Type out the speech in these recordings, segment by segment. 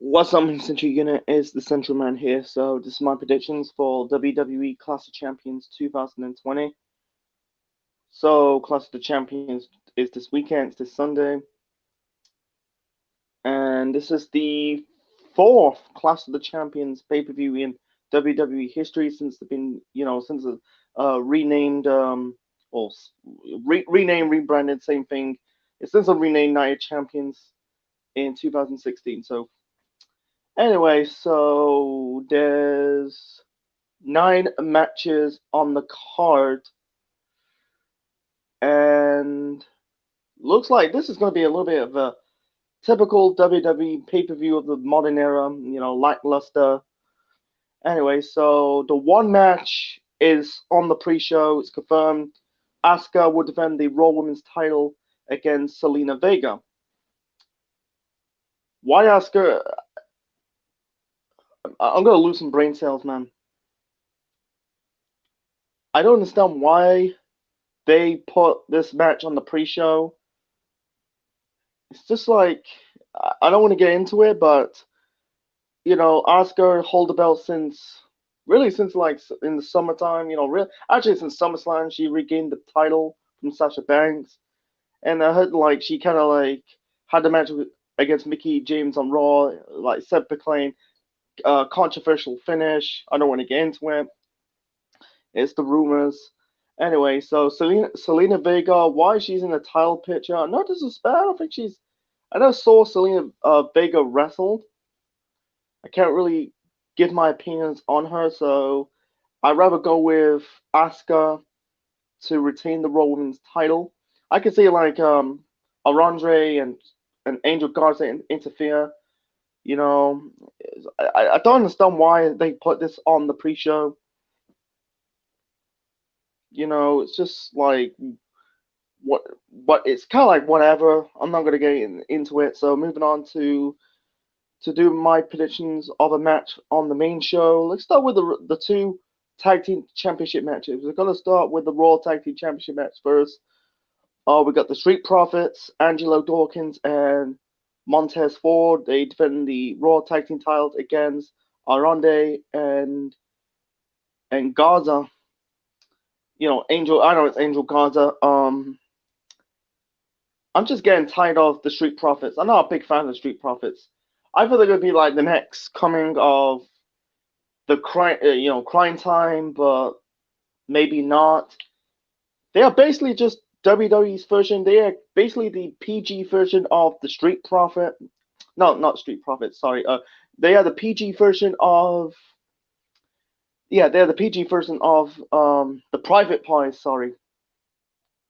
What's up, Central Unit? Is the Central Man here. So this is my predictions for WWE Clash of Champions 2020. So Clash of the Champions is this weekend, it's this Sunday, and this is the fourth Clash of the Champions pay-per-view in WWE history since they've been, since the renamed, or renamed, rebranded, same thing. It's since the renamed Night Champions in 2016. So anyway, so there's 9 matches on the card, and looks like this is going to be a little bit of a typical WWE pay-per-view of the modern era, lackluster. Anyway, so the one match is on the pre-show. It's confirmed. Asuka will defend the Raw Women's title against Zelina Vega. Why Asuka? I'm gonna lose some brain cells, man. I don't understand why they put this match on the pre-show. It's just like, I don't want to get into it, but Asuka hold the belt since like in the summertime. Actually since SummerSlam she regained the title from Sasha Banks, and I heard like she kind of like had the match against Mickie James on Raw, like Seth MacFarlane, controversial finish. I don't want to get into it. It's the rumors. Anyway, so Zelina Vega, why she's in the title picture? Not disrespect. I don't think she's. I never saw Zelina Vega wrestled. I can't really give my opinions on her, so I'd rather go with Asuka to retain the Raw Women's title. I could see like Arandre and Angel Garza interfere. You know, I don't understand why they put this on the pre-show. It's just like what it's kind of like whatever. I'm not gonna get into it. So moving on to do my predictions of a match on the main show. Let's start with the two tag team championship matches. We're gonna start with the Raw Tag Team Championship match first. We got the Street Profits, Angelo Dawkins and Montez Ford. They defend the Raw Tag Team titles against Arande and Garza. Angel. I know it's Angel Garza. I'm just getting tired of the Street Profits. I'm not a big fan of the Street Profits. I thought they're gonna be like the next coming of the Crying Time, but maybe not. They are basically just WWE's version. They are basically the PG version of the Street Profit. No, not Street Profits. Sorry. They are the PG version of. Yeah, they're the PG version of the Private Party. Sorry.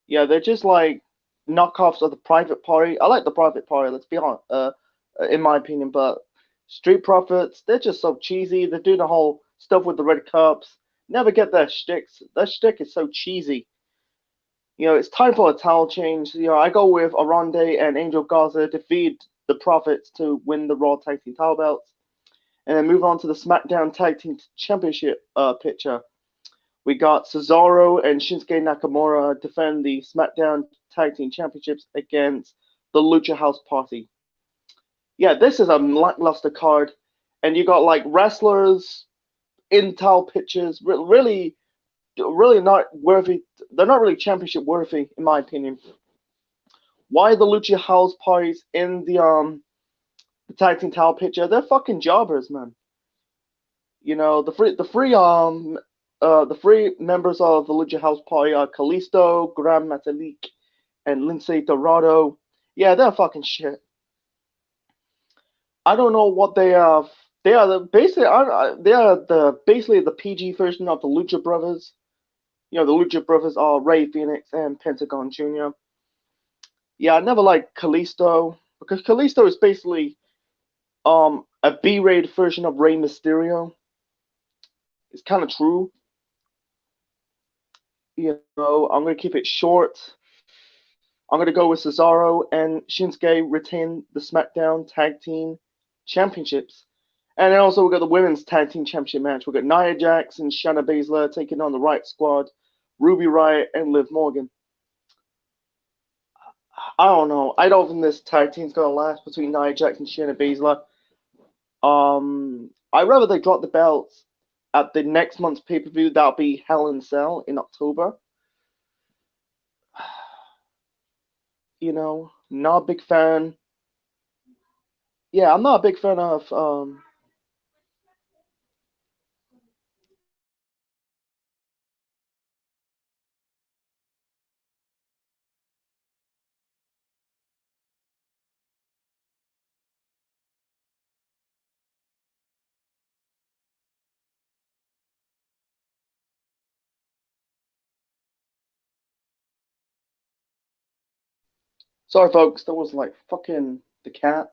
Yeah, they're just like knockoffs of the Private Party. I like the Private Party. Let's be honest. In my opinion, but Street Profits, they're just so cheesy. They're doing the whole stuff with the red cups. Never get their shticks. Their shtick is so cheesy. It's time for a title change. I go with Arande and Angel Garza defeat the Profits to win the Raw Tag Team title belts. And then move on to the SmackDown Tag Team Championship picture. We got Cesaro and Shinsuke Nakamura defend the SmackDown Tag Team Championships against the Lucha House Party. Yeah, this is a lackluster card, and you got like wrestlers in title pictures, really not worthy. They're not really championship worthy, in my opinion. Why the Lucha House Parties in the tag team title picture? They're fucking jobbers, man. The three members of the Lucha House Party are Kalisto, Gran Metalik, and Lince Dorado. Yeah, they're fucking shit. I don't know what they are. They are basically the PG version of the Lucha Brothers. The Lucha Brothers are Rey Fenix and Pentagon Jr. Yeah, I never liked Kalisto because Kalisto is basically a B-rated version of Rey Mysterio. It's kind of true. I'm gonna keep it short. I'm gonna go with Cesaro and Shinsuke retain the SmackDown Tag Team Championships. And then also we got the Women's Tag Team Championship match. We got Nia Jax and Shayna Baszler taking on the Riot Squad, Ruby Riott and Liv Morgan. I don't know. I don't think this tag team's gonna last between Nia Jax and Shayna Baszler. I'd rather they drop the belts at the next month's pay-per-view. That'll be Hell in Cell in October. Not a big fan. Yeah, I'm not a big fan of sorry folks, that was like fucking the cat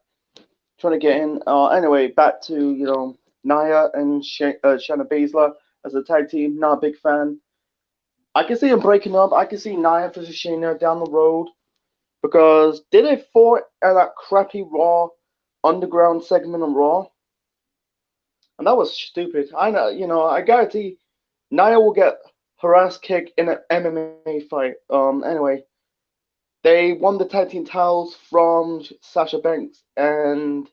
trying to get in. Anyway, back to Nia and Shayna Baszler as a tag team. Not a big fan. I can see them breaking up. I can see Nia versus Shayna down the road because did they fought at that crappy Raw Underground segment on Raw, and that was stupid. I know, I guarantee Nia will get her ass kicked in an MMA fight. Anyway, they won the tag team titles from Sasha Banks and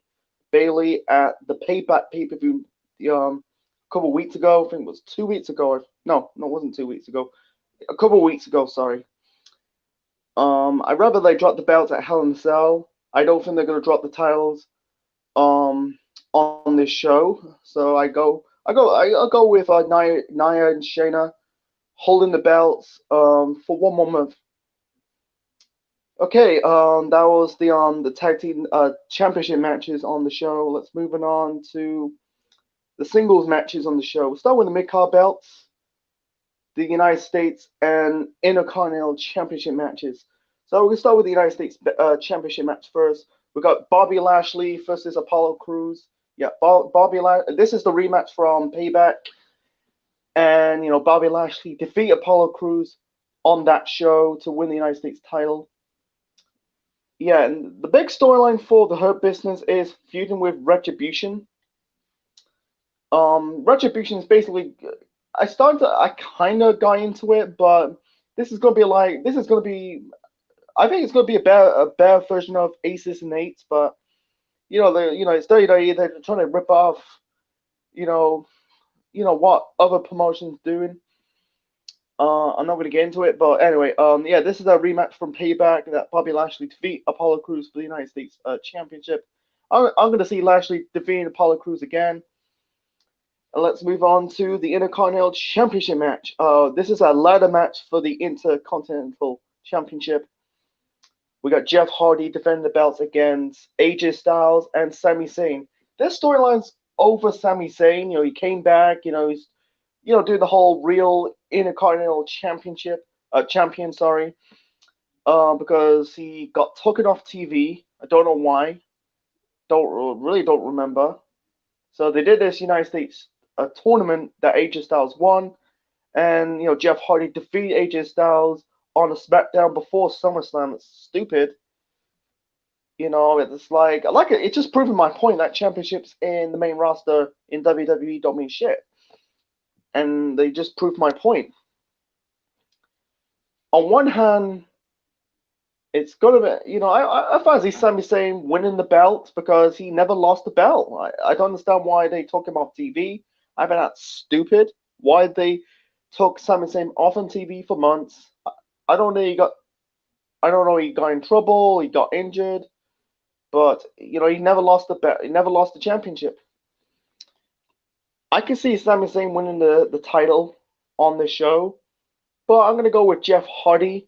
Bailey at the Payback pay per view a couple weeks ago. I think it was 2 weeks ago. No, it wasn't 2 weeks ago. A couple weeks ago, sorry. I'd rather they drop the belts at Hell in a Cell. I don't think they're gonna drop the titles on this show. So I'll go with Nia and Shayna holding the belts for one more month. Okay, that was the tag team championship matches on the show. Let's move on to the singles matches on the show. We'll start with the mid-card belts, the United States and Intercontinental Championship matches. So we're gonna start with the United States Championship match first. We got Bobby Lashley versus Apollo Crews. Yeah, This is the rematch from Payback, and Bobby Lashley defeat Apollo Crews on that show to win the United States title. Yeah, and the big storyline for the Hurt Business is feuding with Retribution. Retribution is basically, I kind of got into it, but I think it's gonna be a better version of Aces and Eights, but it's WWE. They're trying to rip off, you know, what other promotions doing. I'm not gonna get into it, but anyway, yeah, this is a rematch from Payback that Bobby Lashley defeat Apollo Crews for the United States Championship. I'm gonna see Lashley defeating Apollo Crews again. And let's move on to the Intercontinental Championship match. This is a ladder match for the Intercontinental Championship. We got Jeff Hardy defending the belts against AJ Styles and Sami Zayn. Their storyline's over Sami Zayn. He came back. He's doing the whole real Intercontinental Championship champion. Sorry, because he got taken off TV. I don't know why. Don't remember. So they did this United States tournament that AJ Styles won, and Jeff Hardy defeated AJ Styles on a SmackDown before SummerSlam. It's stupid. It's like it's just proving my point that championships in the main roster in WWE don't mean shit, and they just proved my point. On one hand, it's gonna be, I fancy Sami Zayn winning the belt because he never lost the belt. I don't understand why they took him off TV. I find that stupid. Why they took Sami Zayn off on TV for months. I don't know. I don't know. He got in trouble. He got injured, but he never lost the belt. He never lost the championship. I can see Sami Zayn winning the title on this show, but I'm gonna go with Jeff Hardy.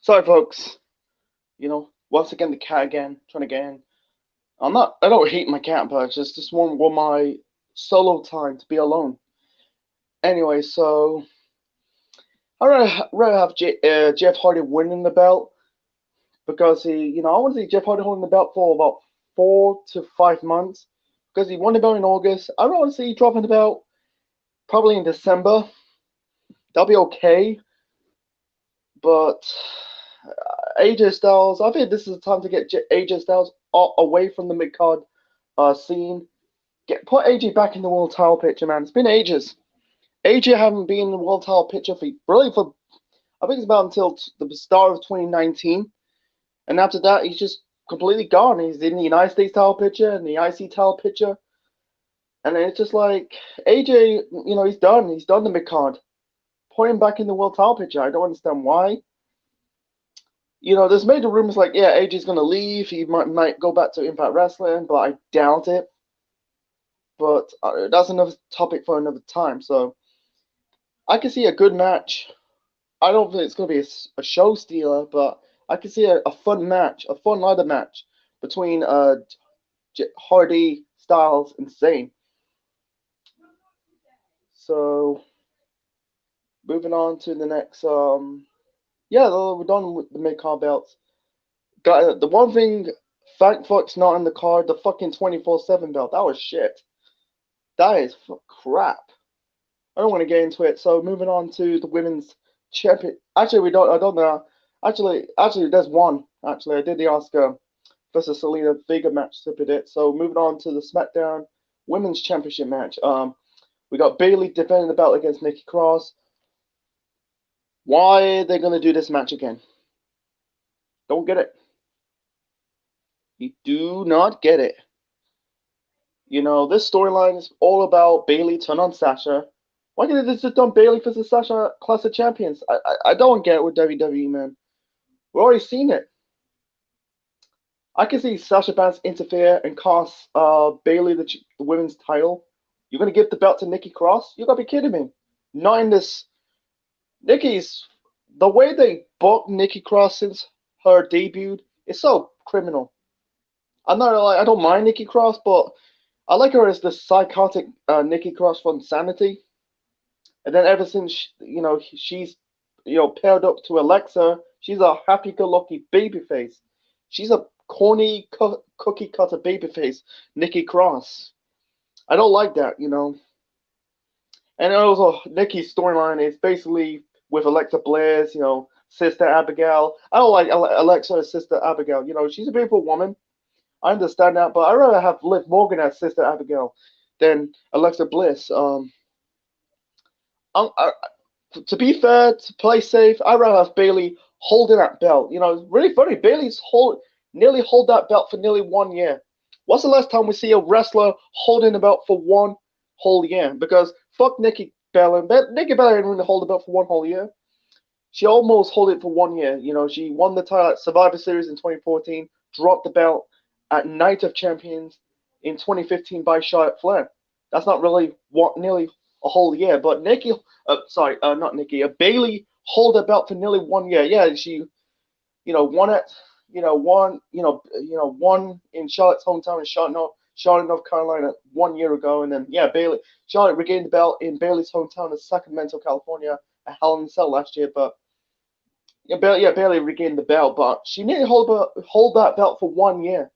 Sorry, folks. Once again, the cat again, trying to get in. I don't hate my cat, but I just want my solo time to be alone. Anyway, so I'd rather have Jeff Hardy winning the belt because I want to see Jeff Hardy holding the belt for about 4 to 5 months because he won the belt in August. I don't want to see he dropping the belt probably in December. That'll be okay, but AJ Styles, I think this is the time to get AJ Styles away from the mid card scene. Put AJ back in the world title picture, man. It's been ages. AJ haven't been in the world title picture for I think it's about until the start of 2019, and after that he's just completely gone. He's in the United States title picture and the IC title picture, and it's just like AJ, he's done. He's done the mid card. Put him back in the world title picture. I don't understand why. There's major rumors like, yeah, AJ's gonna leave. He might go back to Impact Wrestling, but I doubt it. But that's another topic for another time. So I can see a good match. I don't think it's gonna be a show stealer, but I can see a fun match, a fun ladder match between Hardy, Styles, and Zayn. So moving on to the next. Yeah, we're done with the mid-card belts. The one thing, thank fuck's not in the card, the fucking 24/7 belt. That was shit. That is crap. I don't want to get into it. So moving on to the women's champion. Actually, we don't. I don't know. Actually, there's one. Actually, I did the Oscar versus Selena Vega match to predict. So moving on to the SmackDown Women's Championship match. We got Bayley defending the belt against Nikki Cross. Why are they gonna do this match again? Don't get it. You do not get it. This storyline is all about Bayley turn on Sasha. Why can't they just done Bayley versus Sasha Clash of Champions? I don't get it with WWE, man. We've already seen it. I can see Sasha Banks interfere and cost Bayley the women's title. You're gonna give the belt to Nikki Cross? You gotta be kidding me. Not in this. The way they booked Nikki Cross since her debut is so criminal. I don't mind Nikki Cross, but I like her as the psychotic Nikki Cross from Sanity. And then ever since she's paired up to Alexa, she's a happy-go-lucky babyface. She's a corny cookie cutter babyface, Nikki Cross. I don't like that, And also Nikki's storyline is basically with Alexa Bliss, Sister Abigail. I don't like Alexa as Sister Abigail. She's a beautiful woman. I understand that, but I'd rather have Liv Morgan as Sister Abigail than Alexa Bliss. To be fair, to play safe, I'd rather have Bayley holding that belt. It's really funny. Bayley's nearly hold that belt for nearly 1 year. What's the last time we see a wrestler holding the belt for 1 whole year? Because fuck Nikki Bella. Nikki Bella didn't really hold the belt for 1 whole year. She almost held it for 1 year. She won the title at Survivor Series in 2014, dropped the belt at Night of Champions in 2015 by Charlotte Flair. That's not really nearly a whole year, but not Nikki, Bayley hold the belt for nearly 1 year. Yeah, she, won it, won in Charlotte's hometown in Charlotte, North Carolina 1 year ago, and then Charlotte regained the belt in Bayley's hometown of Sacramento, California, at Hell in a Cell last year, but Bayley regained the belt, but she nearly hold that belt for 1 year.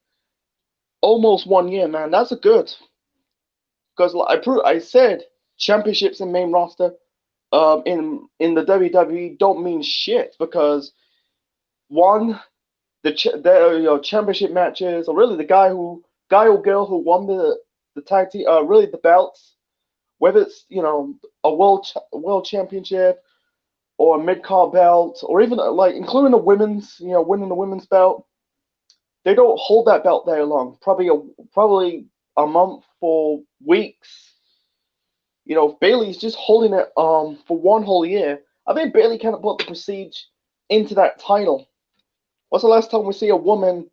Almost 1 year, man. That's a good. Because I said championships and main roster in the WWE don't mean shit because one, the championship matches, or really the guy or girl who won the tag team, really the belts, whether it's a world championship or a mid-card belt, or even including the women's, winning the women's belt. They don't hold that belt very long. Probably a month or weeks. Bayley's just holding it for 1 whole year. I think Bayley kind of put the Prestige into that title. What's the last time we see a woman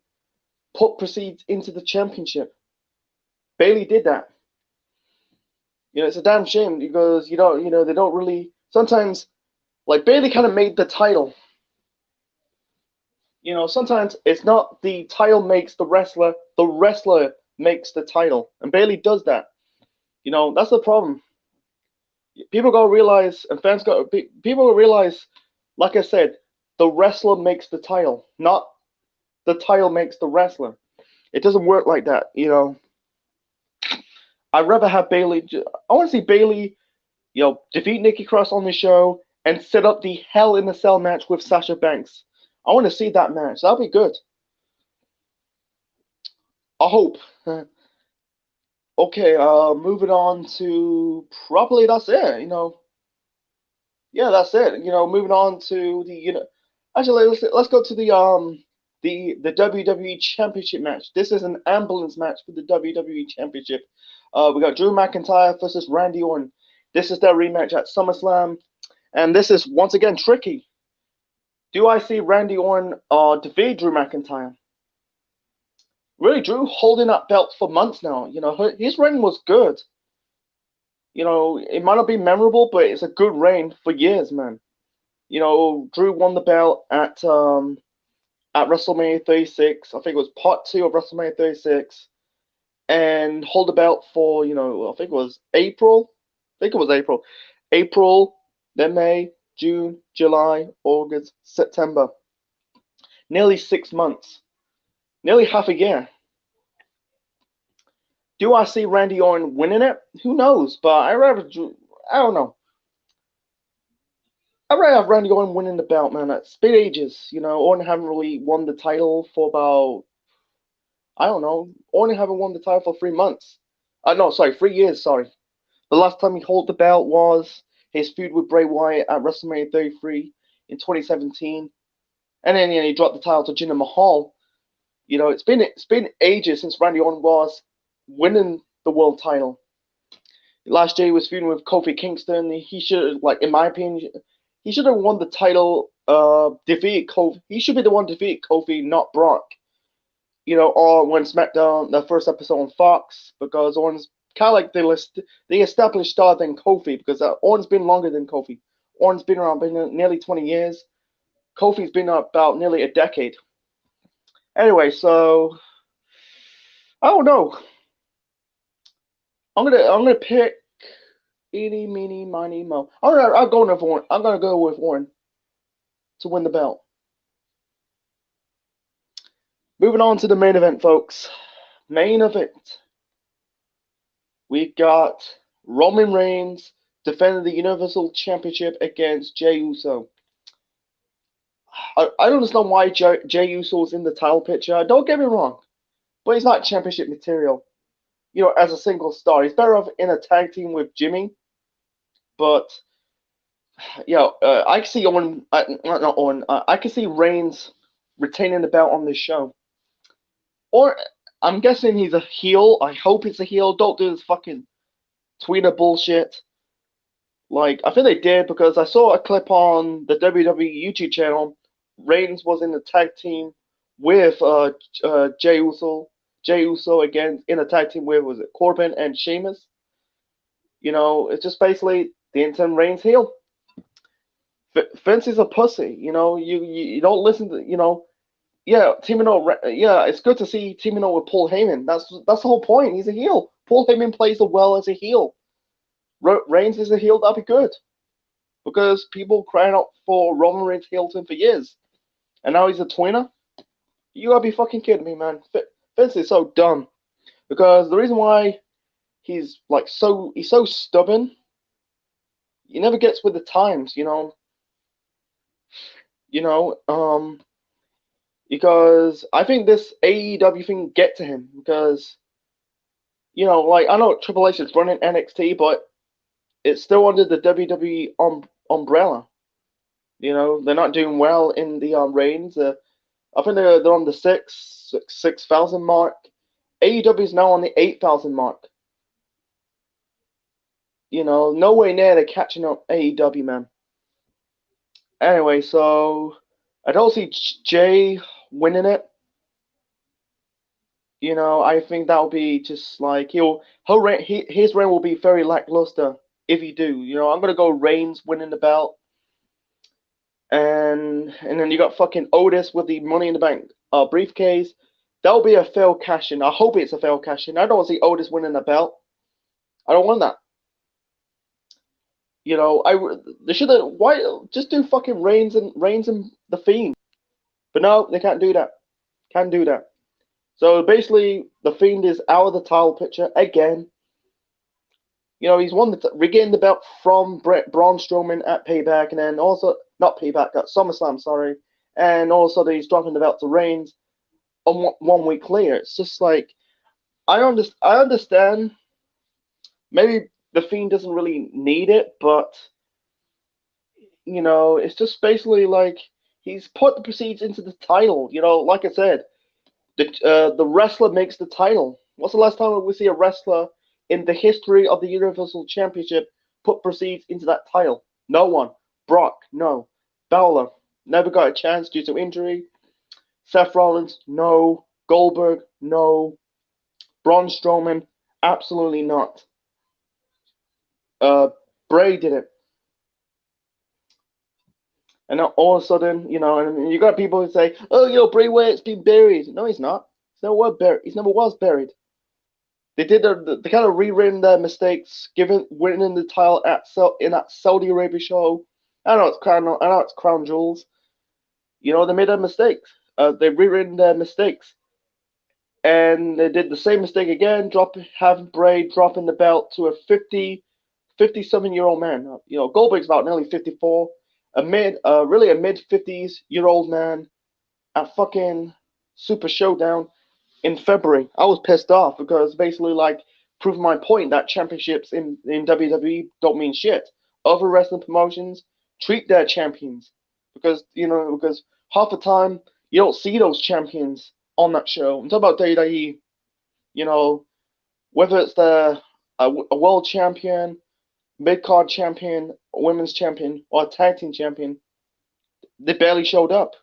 put Prestige into the championship? Bayley did that. It's a damn shame because they don't really sometimes Bayley kind of made the title. You know, sometimes it's not the title makes the wrestler makes the title. And Bailey does that. You know, that's the problem. People gotta realize, and fans got people gotta realize, like I said, the wrestler makes the title, not the title makes the wrestler. It doesn't work like that. You know, I'd rather have Bailey. I want to see Bailey, you know, defeat Nikki Cross on the show and set up the Hell in a Cell match with Sasha Banks. I want to see that match. That'll be good. I hope. Okay, moving on to probably that's it. You know, yeah, that's it. You know, moving on to the actually let's go to the WWE Championship match. This is an ambulance match for the WWE Championship. We got Drew McIntyre versus Randy Orton. This is their rematch at SummerSlam, and this is once again tricky. Do I see Randy Orton defeat Drew McIntyre? Really, Drew holding that belt for months now. You know, his reign was good. You know, it might not be memorable, but it's a good reign for years, man. You know, Drew won the belt at WrestleMania 36. I think it was part two of WrestleMania 36, and hold the belt for I think it was April. I think it was April, then May, June, July, August, September. Nearly 6 months, nearly half a year. Do I see Randy Orton winning it? Who knows? But I don't know. I'd rather have Randy Orton winning the belt, man. It's been ages. You know, Orton haven't really won the title for about, I don't know. Orton haven't won the title for 3 months. No, sorry, 3 years. Sorry. The last time he held the belt was his feud with Bray Wyatt at WrestleMania 33 in 2017, and then he dropped the title to Jinder Mahal. You know, it's been ages since Randy Orton was winning the world title. Last year he was feuding with Kofi Kingston. He should, like, in my opinion, he should have won the title. Defeated Kofi. He should be the one to defeat Kofi, not Brock. You know, or when SmackDown, the first episode on Fox, because Orton's kind of like the established star than Kofi, because Orton's been longer than Kofi. Orton's been around nearly 20 years. Kofi's been about nearly a decade. Anyway, so I don't know. I'm gonna pick eeny, meeny, miny, mo. I'll go with Orton. I'm gonna go with Orton to win the belt. Moving on to the main event, folks. Main event. We got Roman Reigns defending the Universal Championship against Jey Uso. I don't understand why Jey Uso's in the title picture. Don't get me wrong, but he's not championship material. You know, as a single star, he's better off in a tag team with Jimmy. But I can see not Owen. I can see Reigns retaining the belt on this show. Or I'm guessing he's a heel. I hope it's a heel. Don't do this fucking Twitter bullshit. Like, I think they did, because I saw a clip on the WWE YouTube channel. Reigns was in the tag team with Jey Uso. Jey Uso again in a tag team with, was it Corbin and Sheamus? You know, it's just basically the interim Reigns heel. Vince is a pussy. You know, you don't listen to, yeah, teaming up. Yeah, it's good to see teaming up with Paul Heyman. That's the whole point. He's a heel. Paul Heyman plays well as a heel. Reigns is a heel. That'd be good, because people crying out for Roman Reigns heel turn for years, and now he's a tweener. You gotta be fucking kidding me, man. Vince is so dumb, because the reason why he's so stubborn. He never gets with the times, because I think this AEW thing get to him, because like, I know Triple H is running NXT, but it's still under the WWE umbrella. You know, they're not doing well in the reigns. I think they're on the 6,000 mark. AEW is now on the 8,000 mark. You know, no way near they're catching up AEW, man. Anyway, so I don't see Jay winning it. You know, I think that'll be just like his reign will be very lackluster if he do. You know, I'm gonna go Reigns winning the belt, And then you got fucking Otis with the Money in the Bank briefcase. That'll be a failed cash in. I hope it's a failed cash in. I don't see Otis winning the belt. I don't want that. You know, they should have why just do fucking Reigns and the Fiend. But no, they can't do that. Can't do that. So basically, the Fiend is out of the title picture again. You know, he's regained the belt from Braun Strowman at Payback, and then also not Payback at SummerSlam, sorry, and also he's dropping the belt to Reigns on 1 week later. It's just like I understand. Maybe the Fiend doesn't really need it, but you know, it's just basically like he's put the proceeds into the title. You know, like I said, the wrestler makes the title. What's the last time we see a wrestler in the history of the Universal Championship put proceeds into that title? No one. Brock, no. Balor, never got a chance due to injury. Seth Rollins, no. Goldberg, no. Braun Strowman, absolutely not. Bray did it. And now all of a sudden, you know, and you got people who say, "Oh, you know, Bray Wyatt's been buried." No, he's not. He's never was buried. He's never was buried. They kind of rewritten their mistakes, winning the title in that Saudi Arabia show. I know it's Crown Jewels. You know, they made their mistakes. They rewritten their mistakes, and they did the same mistake again. Having Bray dropping the belt to a 50-something-year-old man. You know, Goldberg's about nearly 54. Really a mid-50s-year-old man at fucking Super Showdown in February. I was pissed off because basically like proving my point that championships in WWE don't mean shit. Other wrestling promotions treat their champions because half the time you don't see those champions on that show. I'm talking about WWE. You know, whether it's a world champion, mid-card champion, women's champion, or a tag team champion, they barely showed up.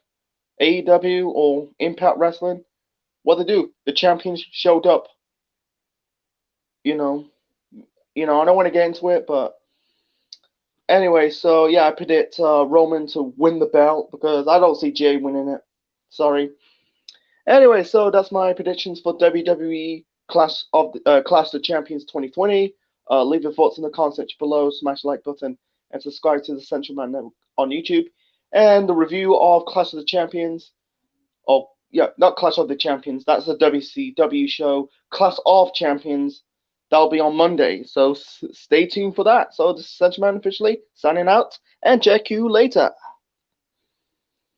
AEW or Impact Wrestling, what they do? The champions showed up. You know, I don't want to get into it, but anyway, so yeah, I predict Roman to win the belt because I don't see Jay winning it. Sorry. Anyway, so that's my predictions for WWE Clash of Champions 2020. Leave your thoughts in the comment section below, smash the like button, and subscribe to the Central Man Network on YouTube. And the review of Clash of the Champions, not Clash of the Champions, that's the WCW show, Clash of Champions, that'll be on Monday, so stay tuned for that. So this is Central Man officially signing out, and check you later.